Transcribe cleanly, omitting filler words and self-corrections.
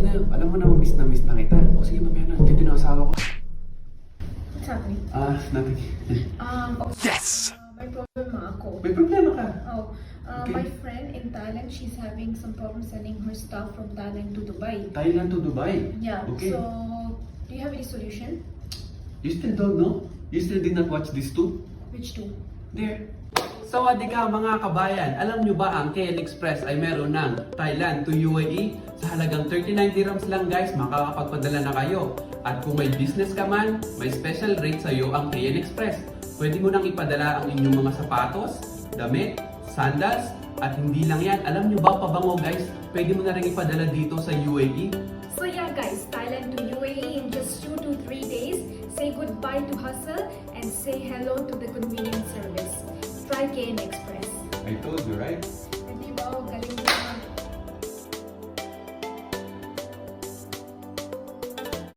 na. Alam mo na, miss na kita. O sige, mamaya na. Dito na asawa ko. What's happening? Nothing. Yes! May problem ako. May problema ka. Okay. My friend in Thailand, she's having some problem sending her stuff from Thailand to Dubai. Thailand to Dubai. Yeah. Okay. So, do you have any solution? You still don't know? You still did not watch this too? Which two? There. So, adika mga kabayan, alam nyo ba ang KL Express ay meron ng Thailand to UAE? Sa halagang 39 dirhams lang guys, makakapagpadala na kayo. At kung may business ka man, may special rate sa'yo ang KL Express. Pwede mo nang ipadala ang inyong mga sapatos, damit, sandals, at hindi lang yan. Alam nyo ba pabango guys, pwede mo na rin ipadala dito sa UAE. So yeah guys, Thailand to UAE in just 2 to 3 days. Say goodbye to hustle and say hello to the convenient service. Try KN Express. I told you, right?